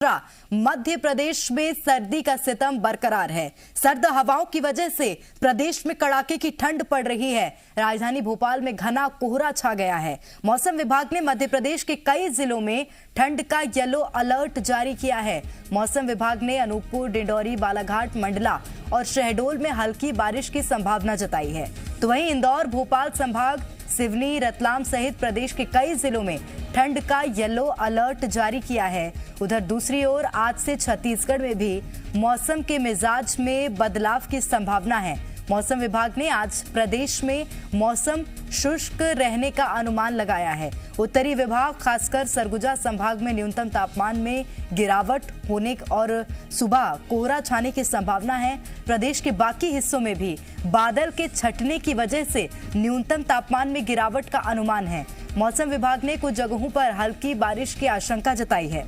मध्य प्रदेश में सर्दी का सितम बरकरार है। सर्द हवाओं की वजह से प्रदेश में कड़ाके की ठंड पड़ रही है। राजधानी भोपाल में घना कोहरा छा गया है। मौसम विभाग ने मध्य प्रदेश के कई जिलों में ठंड का येलो अलर्ट जारी किया है। मौसम विभाग ने अनूपपुर, डिंडौरी, बालाघाट, मंडला और शहडोल में हल्की बारिश की संभावना जताई है। तो वहीं इंदौर, भोपाल संभाग, सिवनी, रतलाम सहित प्रदेश के कई जिलों में ठंड का येलो अलर्ट जारी किया है। उधर दूसरी ओर आज से छत्तीसगढ़ में भी मौसम के मिजाज में बदलाव की संभावना है। मौसम विभाग ने आज प्रदेश में मौसम शुष्क रहने का अनुमान लगाया है। उत्तरी विभाग खासकर सरगुजा संभाग में न्यूनतम तापमान में गिरावट होने और सुबह कोहरा छाने की संभावना है। प्रदेश के बाकी हिस्सों में भी बादल के छटने की वजह से न्यूनतम तापमान में गिरावट का अनुमान है। मौसम विभाग ने कुछ जगहों पर हल्की बारिश की आशंका जताई है।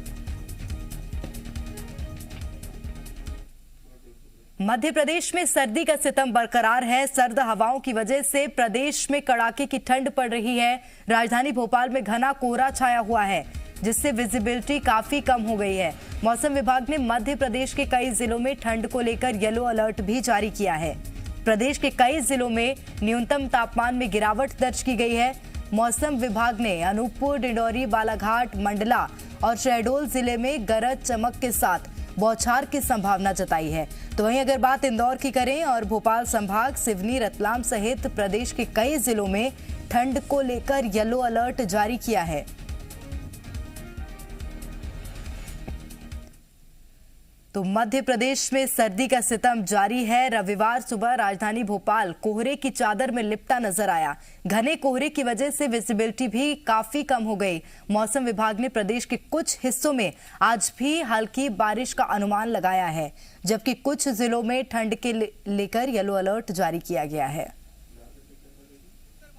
मध्य प्रदेश में सर्दी का सितम बरकरार है। सर्द हवाओं की वजह से प्रदेश में कड़ाके की ठंड पड़ रही है। राजधानी भोपाल में घना कोहरा छाया हुआ है, जिससे विजिबिलिटी काफी कम हो गई है। मौसम विभाग ने मध्य प्रदेश के कई जिलों में ठंड को लेकर येलो अलर्ट भी जारी किया है। प्रदेश के कई जिलों में न्यूनतम तापमान में गिरावट दर्ज की गई है। मौसम विभाग ने अनूपपुर, डिंडौरी, बालाघाट, मंडला और शहडोल जिले में गरज चमक के साथ बौछार की संभावना जताई है। तो वहीं अगर बात इंदौर की करें और भोपाल संभाग, सिवनी, रतलाम सहित प्रदेश के कई जिलों में ठंड को लेकर येलो अलर्ट जारी किया है। तो मध्य प्रदेश में सर्दी का सितम जारी है। रविवार सुबह राजधानी भोपाल कोहरे की चादर में लिपटा नजर आया। घने कोहरे की वजह से विजिबिलिटी भी काफी कम हो गई। मौसम विभाग ने प्रदेश के कुछ हिस्सों में आज भी हल्की बारिश का अनुमान लगाया है, जबकि कुछ जिलों में ठंड के लेकर येलो अलर्ट जारी किया गया है।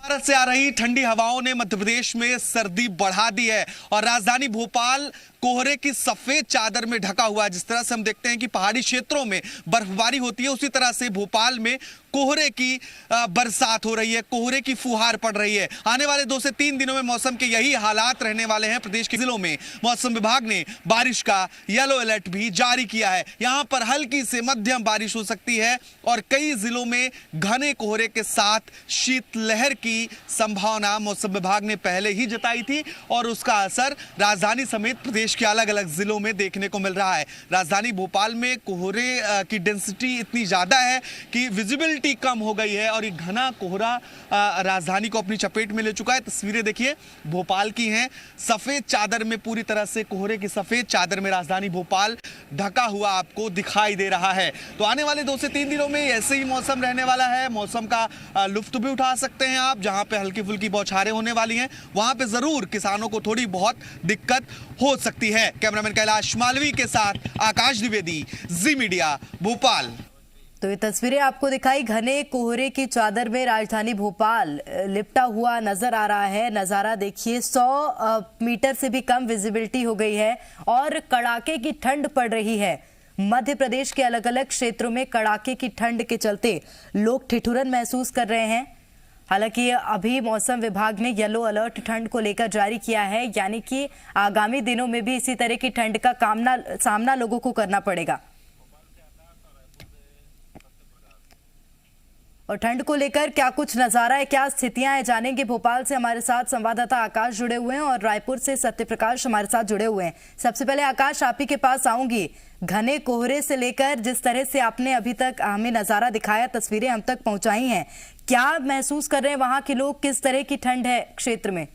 भारत से आ रही ठंडी हवाओं ने मध्य प्रदेश में सर्दी बढ़ा दी है और राजधानी भोपाल कोहरे की सफेद चादर में ढका हुआ है। जिस तरह से हम देखते हैं कि पहाड़ी क्षेत्रों में बर्फबारी होती है, उसी तरह से भोपाल में कोहरे की बरसात हो रही है, कोहरे की फुहार पड़ रही है। आने वाले 2 से 3 दिनों में मौसम के यही हालात रहने वाले हैं। प्रदेश के जिलों में मौसम विभाग ने बारिश का येलो अलर्ट भी जारी किया है। यहां पर हल्की से मध्यम बारिश हो सकती है और कई जिलों में घने कोहरे के साथ शीतलहर की संभावना मौसम विभाग ने पहले ही जताई थी और उसका असर राजधानी समेत प्रदेश के अलग अलग जिलों में देखने को मिल रहा है। राजधानी भोपाल में कोहरे की डेंसिटी इतनी ज्यादा है कि विजिबिलिटी कम हो गई है और ये घना कोहरा राजधानी को अपनी चपेट में ले चुका है। तस्वीरें देखिए भोपाल की हैं। सफेद चादर में, पूरी तरह से कोहरे की सफेद चादर में राजधानी भोपाल ढका हुआ आपको दिखाई दे रहा है। तो आने वाले 2 से 3 दिनों में ऐसे ही मौसम रहने वाला है। मौसम का लुत्फ भी उठा सकते हैं आप। जहां पे हल्की फुल्की बौछारें होने वाली हैं, वहां पे जरूर किसानों को थोड़ी बहुत दिक्कत हो सकती है। कैमरामैन कैलाश मालवी के साथ आकाश द्विवेदी, जी मीडिया, भोपाल। तो ये तस्वीरें आपको दिखाई घने कोहरे की चादर में राजधानी भोपाल लिपटा हुआ नजर आ रहा है। नजारा देखिए, 100 मीटर से भी कम विजिबिलिटी हो गई है और कड़ाके की ठंड पड़ रही है। मध्य प्रदेश के अलग अलग क्षेत्रों में कड़ाके की ठंड के चलते लोग ठिठुरन महसूस कर रहे हैं। हालांकि अभी मौसम विभाग ने येलो अलर्ट ठंड को लेकर जारी किया है, यानी कि आगामी दिनों में भी इसी तरह की ठंड का सामना लोगों को करना पड़ेगा। और ठंड को लेकर क्या कुछ नजारा है, क्या स्थितियां हैं, जानेंगे। भोपाल से हमारे साथ संवाददाता आकाश जुड़े हुए हैं और रायपुर से सत्यप्रकाश हमारे साथ जुड़े हुए हैं। सबसे पहले आकाश, आप ही के पास आऊंगी। घने कोहरे से लेकर जिस तरह से आपने अभी तक हमें नजारा दिखाया, तस्वीरें हम तक पहुंचाई हैं, क्या महसूस कर रहे हैं वहां के लोग? किस तरह की ठंड है क्षेत्र में?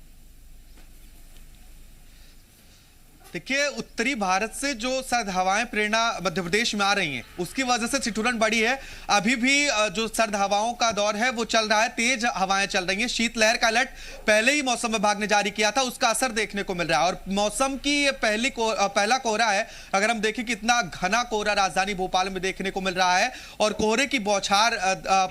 देखिए, उत्तरी भारत से जो सर्द हवाएं प्रेरणा मध्य प्रदेश में आ रही हैं, उसकी वजह से ठिठुरन बढ़ी है। अभी भी जो सर्द हवाओं का दौर है वो चल रहा है, तेज हवाएं चल रही हैं। शीतलहर का अलर्ट पहले ही मौसम विभाग ने जारी किया था, उसका असर देखने को मिल रहा है। और मौसम की ये पहला कोहरा है। अगर हम देखें कितना घना कोहरा राजधानी भोपाल में देखने को मिल रहा है और कोहरे की बौछार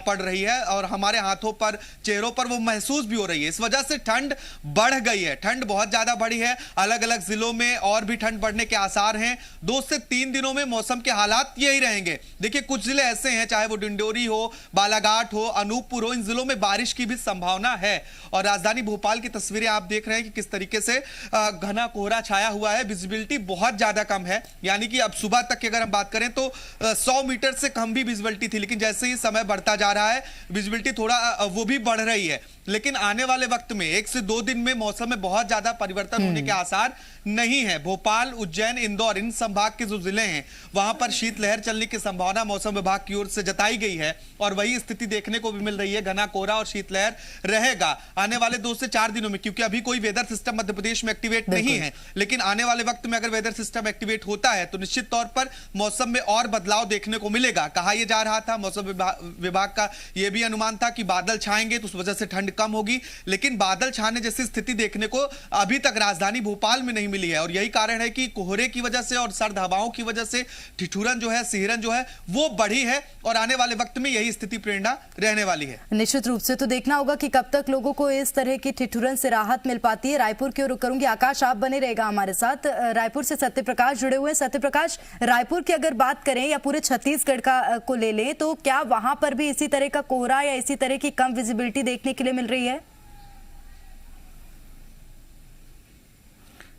पड़ रही है और हमारे हाथों पर, चेहरों पर वो महसूस भी हो रही है। इस वजह से ठंड बढ़ गई है, ठंड बहुत ज्यादा बढ़ी है अलग अलग जिलों में और भी ठंड बढ़ने के आसार हैं। 2 से 3 दिनों में मौसम के हालात यही रहेंगे। देखिए कुछ जिले ऐसे हैं, चाहे वो डिंडोरी हो, बालाघाट हो, अनूपपुर हो, इन जिलों में बारिश की भी संभावना है। और राजधानी भोपाल की तस्वीरें आप देख रहे हैं कि किस तरीके से घना कोहरा छाया हुआ है। विजिबिलिटी बहुत ज्यादा कम है, यानी कि अब सुबह तक की अगर हम बात करें तो 100 मीटर से कम भी विजिबिलिटी थी, लेकिन जैसे ही समय बढ़ता जा रहा है विजिबिलिटी थोड़ा वो भी बढ़ रही है। लेकिन आने वाले वक्त में 1 से 2 दिन में मौसम में बहुत ज्यादा परिवर्तन होने के आसार नहीं है। भोपाल, उज्जैन, इंदौर, इन संभाग के जो जिले हैं वहां पर शीतलहर चलने की संभावना मौसम विभाग की ओर से जताई गई है और वही स्थिति देखने को भी मिल रही है। घना कोहरा और शीतलहर रहेगा आने वाले 2 से 4 दिनों में, क्योंकि अभी कोई वेदर सिस्टम मध्य प्रदेश में एक्टिवेट नहीं है। लेकिन आने वाले वक्त में अगर वेदर सिस्टम एक्टिवेट होता है तो निश्चित तौर पर मौसम में और बदलाव देखने को मिलेगा। कहा यह जा रहा था, मौसम विभाग का यह भी अनुमान था कि बादल छाएंगे तो उस वजह से ठंड कम होगी, लेकिन बादल छाने जैसी स्थिति देखने को अभी तक राजधानी भोपाल में नहीं मिली है। और यही कारण है कि कोहरे की वजह से और सर्द हवाओं की वजह से ठिठुरन जो है, सिहरन जो है वो बढ़ी है और आने वाले वक्त में यही स्थिति प्रेरणा रहने वाली है। निश्चित रूप से तो देखना होगा कि कब तक लोगों को इस तरह की ठिठुरन से राहत मिल पाती है। रायपुर की ओर करूंगी, आकाश आप बने रहेगा हमारे साथ। रायपुर से सत्यप्रकाश जुड़े हुए हैं। सत्यप्रकाश, रायपुर की अगर बात करें या पूरे छत्तीसगढ़ का को ले लें तो क्या वहां पर भी इसी तरह का कोहरा या इसी तरह की कम विजिबिलिटी देखने के लिए मिल रही है?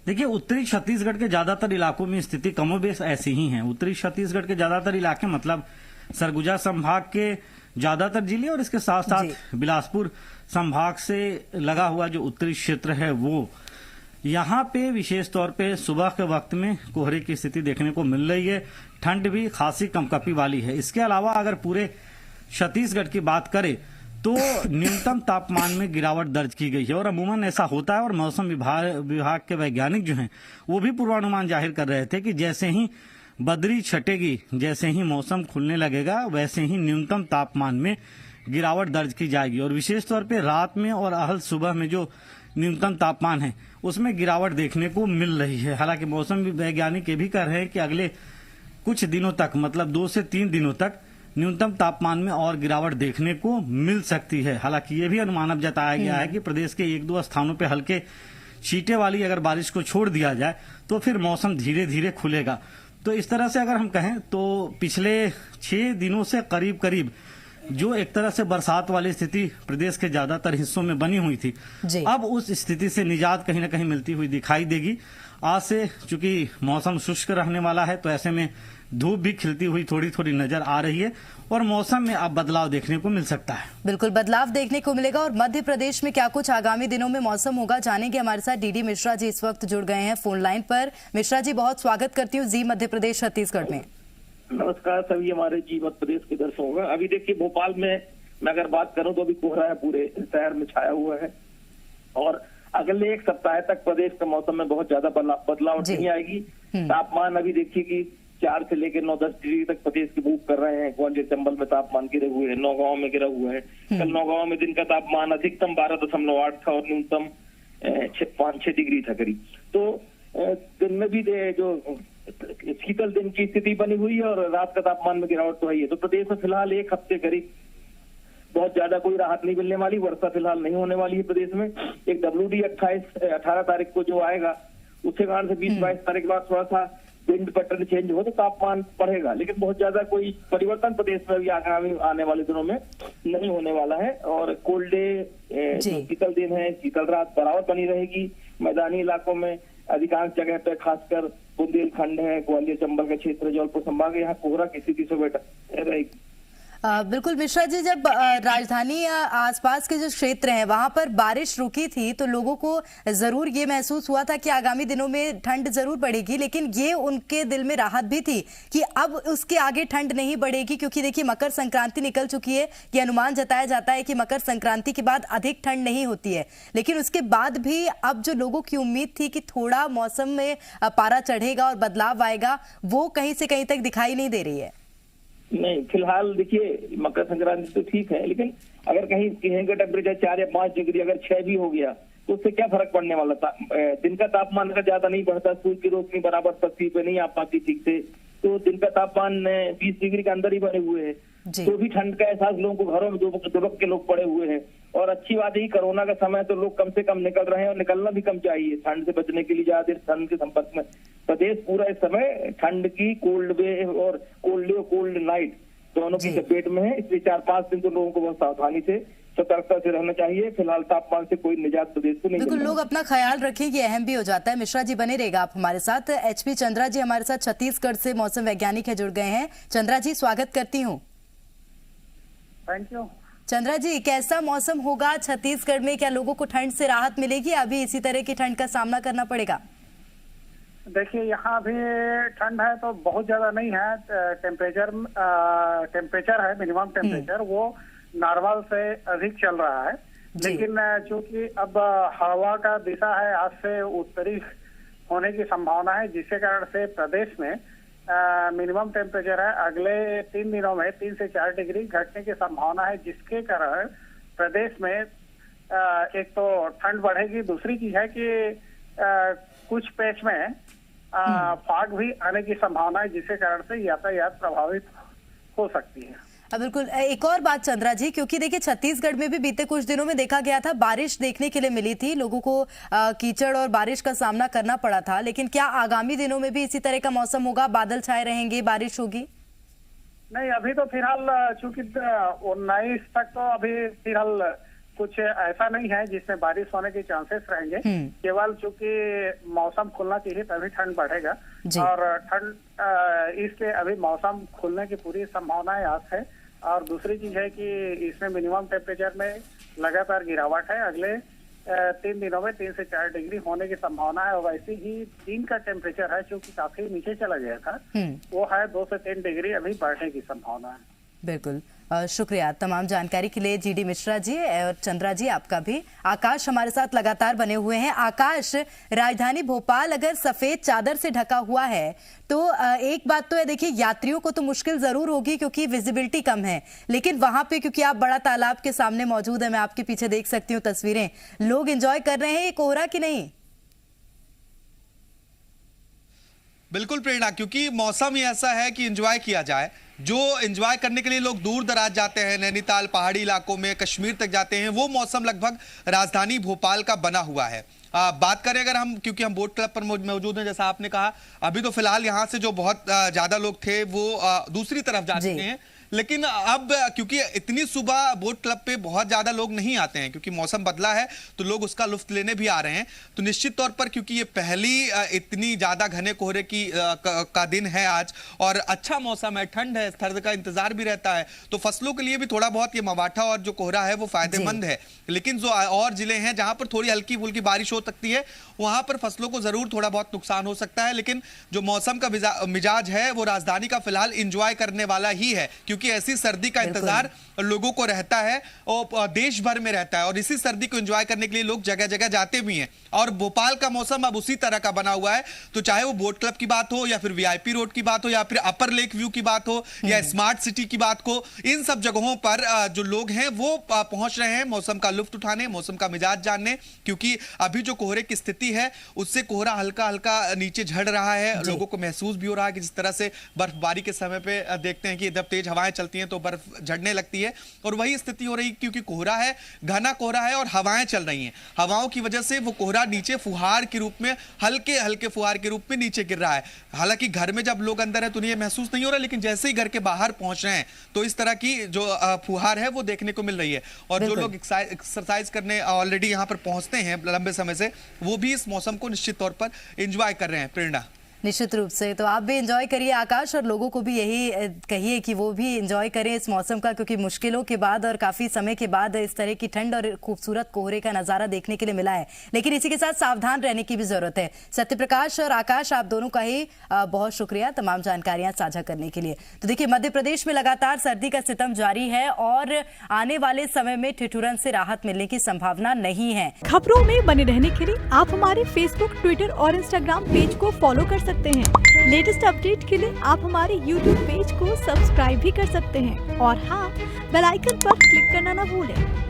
देखिए, उत्तरी छत्तीसगढ़ के ज्यादातर इलाकों में स्थिति कमोबेश ऐसी ही है। उत्तरी छत्तीसगढ़ के ज्यादातर इलाके मतलब सरगुजा संभाग के ज्यादातर जिले और इसके साथ साथ बिलासपुर संभाग से लगा हुआ जो उत्तरी क्षेत्र है वो, यहाँ पे विशेष तौर पे सुबह के वक्त में कोहरे की स्थिति देखने को मिल रही है। ठंड भी खासी कमकपी वाली है। इसके अलावा अगर पूरे छत्तीसगढ़ की बात करें तो न्यूनतम तापमान में गिरावट दर्ज की गई है और अमूमन ऐसा होता है। और मौसम विभाग के वैज्ञानिक जो हैं वो भी पूर्वानुमान जाहिर कर रहे थे कि जैसे ही बदरी छटेगी, जैसे ही मौसम खुलने लगेगा, वैसे ही न्यूनतम तापमान में गिरावट दर्ज की जाएगी। और विशेष तौर पे रात में और आहल सुबह में जो न्यूनतम तापमान है उसमें गिरावट देखने को मिल रही है। हालांकि मौसम वैज्ञानिक ये भी कह रहे हैं कि अगले कुछ दिनों तक मतलब 2 से 3 दिनों तक न्यूनतम तापमान में और गिरावट देखने को मिल सकती है। हालांकि ये भी अनुमान अब जताया गया है कि प्रदेश के 1-2 स्थानों पे हल्के छींटे वाली अगर बारिश को छोड़ दिया जाए तो फिर मौसम धीरे धीरे खुलेगा। तो इस तरह से अगर हम कहें तो पिछले 6 दिनों से करीब करीब जो एक तरह से बरसात वाली स्थिति प्रदेश के ज्यादातर हिस्सों में बनी हुई थी, अब उस स्थिति से निजात कहीं ना कहीं मिलती हुई दिखाई देगी। आज से चूंकि मौसम शुष्क रहने वाला है तो ऐसे में धूप भी खिलती हुई थोड़ी थोड़ी नजर आ रही है और मौसम में अब बदलाव देखने को मिल सकता है। बिल्कुल बदलाव देखने को मिलेगा। और मध्य प्रदेश में क्या कुछ आगामी दिनों में मौसम होगा जानेंगे। हमारे साथ डीडी मिश्रा जी इस वक्त जुड़ गए हैं फोन लाइन पर। मिश्रा जी, बहुत स्वागत करती हूँ जी मध्य प्रदेश छत्तीसगढ़ में। नमस्कार सभी हमारे जी मध्य प्रदेश के दर्शकों का। अभी देखिए भोपाल में मैं अगर बात करूं तो अभी कोहरा है पूरे शहर में छाया हुआ है और अगले 1 सप्ताह तक प्रदेश का मौसम में बहुत ज्यादा बदलाव नहीं आएगी। तापमान अभी देखिए कि 4 से लेकर 9-10 डिग्री तक प्रदेश की मूव कर रहे हैं। ग्वालियर चंबल में तापमान गिरे हुए हैं, नौगांव में गिरा हुआ है। कल नौगांव में दिन का तापमान अधिकतम 12.8 था और न्यूनतम 5-6 डिग्री था करीब। तो दिन में भी जो शीतल दिन की स्थिति बनी हुई है और रात का तापमान में गिरावट तो है। तो प्रदेश में फिलहाल 1 हफ्ते करीब बहुत ज्यादा कोई राहत नहीं मिलने वाली। वर्षा फिलहाल नहीं होने वाली है प्रदेश में। एक WD 18 तारीख को जो आएगा उसके कारण से 20-22 तारीख के बाद थोड़ा सा विंड पैटर्न चेंज हो तो तापमान बढ़ेगा, लेकिन बहुत ज्यादा कोई परिवर्तन प्रदेश में भी आगामी आने वाले दिनों में नहीं होने वाला है। और कोल्ड डे शीतल दिन है, शीतल रात बराबर बनी रहेगी। मैदानी इलाकों में अधिकांश जगह पर खासकर बुंदेलखंड है, ग्वालियर चंबल का क्षेत्र, जौनपुर संभाग है, यहाँ कोहरा की स्थिति से रहेगी। बिल्कुल मिश्रा जी, जब राजधानी या आसपास के जो क्षेत्र हैं वहां पर बारिश रुकी थी तो लोगों को जरूर ये महसूस हुआ था कि आगामी दिनों में ठंड जरूर बढ़ेगी, लेकिन ये उनके दिल में राहत भी थी कि अब उसके आगे ठंड नहीं बढ़ेगी, क्योंकि देखिए मकर संक्रांति निकल चुकी है। ये अनुमान जताया जाता है कि मकर संक्रांति के बाद अधिक ठंड नहीं होती है, लेकिन उसके बाद भी अब जो लोगों की उम्मीद थी कि थोड़ा मौसम में पारा चढ़ेगा और बदलाव आएगा, वो कहीं से कहीं तक दिखाई नहीं दे रही है। नहीं, फिलहाल देखिए मकर संक्रांति तो ठीक है, लेकिन अगर कहीं का टेम्परेचर 4 या 5 डिग्री अगर 6 भी हो गया तो उससे क्या फर्क पड़ने वाला था। दिन का तापमान अगर ज्यादा नहीं बढ़ता, सूर्य की रोशनी बराबर पृथ्वी पे नहीं आ पाती ठीक से, तो दिन का तापमान 20 डिग्री के अंदर ही बने हुए है। तो भी ठंड का एहसास लोगों को घरों में दुबक के लोग पड़े हुए हैं। और अच्छी बात है कोरोना का समय तो लोग कम से कम निकल रहे हैं और निकलना भी कम चाहिए ठंड से बचने के लिए। ज्यादा देर ठंड के संपर्क में प्रदेश पूरा इस समय ठंड की कोल्ड वेव और कोल्ड नाइट दोनों की चपेट में है। इसलिए 4-5 दिन तो लोगों को बहुत सावधानी से सतर्कता से रहना चाहिए। फिलहाल तापमान से कोई निजात प्रदेश को नहीं। बिल्कुल, लोग अपना ख्याल रखें, ये अहम भी हो जाता है। मिश्रा जी बने रहेगा आप हमारे साथ। HP चंद्रा जी हमारे साथ छत्तीसगढ़ से मौसम वैज्ञानिक है, जुड़ गए हैं। चंद्रा जी स्वागत करती हूँ। Thank you. चंद्रा जी, कैसा मौसम होगा छत्तीसगढ़ में? क्या लोगों को ठंड से राहत मिलेगी? अभी इसी तरह की ठंड का सामना करना पड़ेगा? देखिए यहाँ भी ठंड है तो बहुत ज्यादा नहीं है। टेम्परेचर है, मिनिमम टेम्परेचर वो नॉर्मल से अधिक चल रहा है। लेकिन चूंकि अब हवा का दिशा है आज से उत्तरी होने की संभावना है, जिसके कारण से प्रदेश में मिनिमम टेम्परेचर है अगले 3 दिनों में 3 से 4 डिग्री घटने की संभावना है, जिसके कारण प्रदेश में एक तो ठंड बढ़ेगी। दूसरी चीज है कि कुछ पैच में फाग भी आने की संभावना है, जिसके कारण से यातायात प्रभावित हो सकती है। बिल्कुल, एक और बात चंद्रा जी, क्योंकि देखिए छत्तीसगढ़ में भी बीते कुछ दिनों में देखा गया था बारिश देखने के लिए मिली थी, लोगों को कीचड़ और बारिश का सामना करना पड़ा था। लेकिन क्या आगामी दिनों में भी इसी तरह का मौसम होगा? बादल छाए रहेंगे, बारिश होगी? नहीं, अभी तो फिलहाल चूंकि 19 तक तो अभी फिलहाल कुछ ऐसा नहीं है जिसमें बारिश होने के चांसेस रहेंगे। केवल चूंकि मौसम खुलना चाहिए तभी ठंड बढ़ेगा और ठंड इसलिए अभी मौसम खुलने की पूरी संभावनाएं आज है। और दूसरी चीज है कि इसमें मिनिमम टेम्परेचर में लगातार गिरावट है। अगले 3 दिनों में 3 से 4 डिग्री होने की संभावना है। और वैसे ही दिन का टेम्परेचर है जो कि काफी नीचे चला गया था, वो है 2 से 3 डिग्री अभी बढ़ने की संभावना है। बिल्कुल, शुक्रिया तमाम जानकारी के लिए GD मिश्रा जी और चंद्रा जी, आपका भी। आकाश हमारे साथ लगातार बने हुए हैं। आकाश, राजधानी भोपाल अगर सफेद चादर से ढका हुआ है तो एक बात तो है, देखिए यात्रियों को तो मुश्किल जरूर होगी क्योंकि विजिबिलिटी कम है, लेकिन वहां पे क्योंकि आप बड़ा तालाब के सामने मौजूद है, मैं आपके पीछे देख सकती हूँ तस्वीरें, लोग एंजॉय कर रहे हैं ये कोहरा कि नहीं? बिल्कुल प्रेरणा, क्योंकि मौसम ही ऐसा है कि एंजॉय किया जाए। जो एंजॉय करने के लिए लोग दूर दराज जाते हैं, नैनीताल पहाड़ी इलाकों में, कश्मीर तक जाते हैं, वो मौसम लगभग राजधानी भोपाल का बना हुआ है। बात करें अगर हम, क्योंकि हम बोट क्लब पर मौजूद हैं, जैसा आपने कहा, अभी तो फिलहाल यहाँ से जो बहुत ज्यादा लोग थे वो दूसरी तरफ जा चुके हैं। लेकिन अब क्योंकि इतनी सुबह बोट क्लब पे बहुत ज्यादा लोग नहीं आते हैं, क्योंकि मौसम बदला है तो लोग उसका लुत्फ लेने भी आ रहे हैं। तो निश्चित तौर पर क्योंकि ये पहली इतनी ज्यादा घने कोहरे का दिन है आज, और अच्छा मौसम है, ठंड है, सर्द का इंतजार भी रहता है, तो फसलों के लिए भी थोड़ा बहुत ये मवाठा और जो कोहरा है वो फायदेमंद है। लेकिन जो और जिले हैं जहां पर थोड़ी हल्की फुल्की बारिश हो सकती है, वहां पर फसलों को जरूर थोड़ा बहुत नुकसान हो सकता है। लेकिन जो मौसम का मिजाज है वो राजधानी का फिलहाल इंजॉय करने वाला ही है, क्योंकि ऐसी सर्दी का इंतजार लोगों को रहता है और देश भर में रहता है, और इसी सर्दी को एंजॉय करने के लिए लोग जगह जगह जाते भी हैं। और भोपाल का मौसम अब उसी तरह का बना हुआ है, तो चाहे वो बोट क्लब की बात हो या फिर VIP रोड की बात हो या फिर अपर लेक व्यू की बात हो या स्मार्ट सिटी की बात हो, इन सब जगहों पर जो लोग हैं वो पहुंच रहे हैं मौसम का लुत्फ उठाने, मौसम का मिजाज जानने। क्योंकि अभी जो कोहरे की स्थिति है उससे कोहरा हल्का हल्का नीचे झड़ रहा है, लोगों को महसूस भी हो रहा है कि जिस तरह से बर्फबारी के समय पे देखते हैं कि जब तेज हवाएं चलती हैं तो बर्फ झड़ने लगती है, और वही स्थिति हो रही क्योंकि कोहरा है, घना कोहरा है और हवाएं चल रही हैं। हवाओं की वजह से वो कोहरा नीचे फुहार के रूप में, हल्के हल्के फुहार के रूप में नीचे गिर रहा है। हालांकि घर में जब लोग अंदर है तो उन्हें महसूस नहीं हो रहा, लेकिन जैसे ही घर के बाहर पहुंच रहे हैं तो इस तरह की जो फुहार है वो देखने को मिल रही है। और जो लोग एक्सरसाइज करने ऑलरेडी यहाँ पर पहुंचते हैं लंबे समय से, वो भी इस मौसम को निश्चित तौर पर एंजॉय कर रहे हैं। प्रेरणा, निश्चित रूप से, तो आप भी एंजॉय करिए आकाश, और लोगों को भी यही कहिए कि वो भी एंजॉय करें इस मौसम का, क्योंकि मुश्किलों के बाद और काफी समय के बाद इस तरह की ठंड और खूबसूरत कोहरे का नजारा देखने के लिए मिला है। लेकिन इसी के साथ सावधान रहने की भी जरूरत है। सत्यप्रकाश और आकाश, आप दोनों का ही बहुत शुक्रिया तमाम जानकारियां साझा करने के लिए। तो देखिए, मध्य प्रदेश में लगातार सर्दी का सितम जारी है और आने वाले समय में ठिठुरन से राहत मिलने की संभावना नहीं है। खबरों में बने रहने के लिए आप हमारे फेसबुक, ट्विटर और इंस्टाग्राम पेज को फॉलो कर सकते हैं। लेटेस्ट अपडेट के लिए आप हमारे YouTube पेज को सब्सक्राइब भी कर सकते हैं और हाँ, बेल आइकन पर क्लिक करना ना भूलें।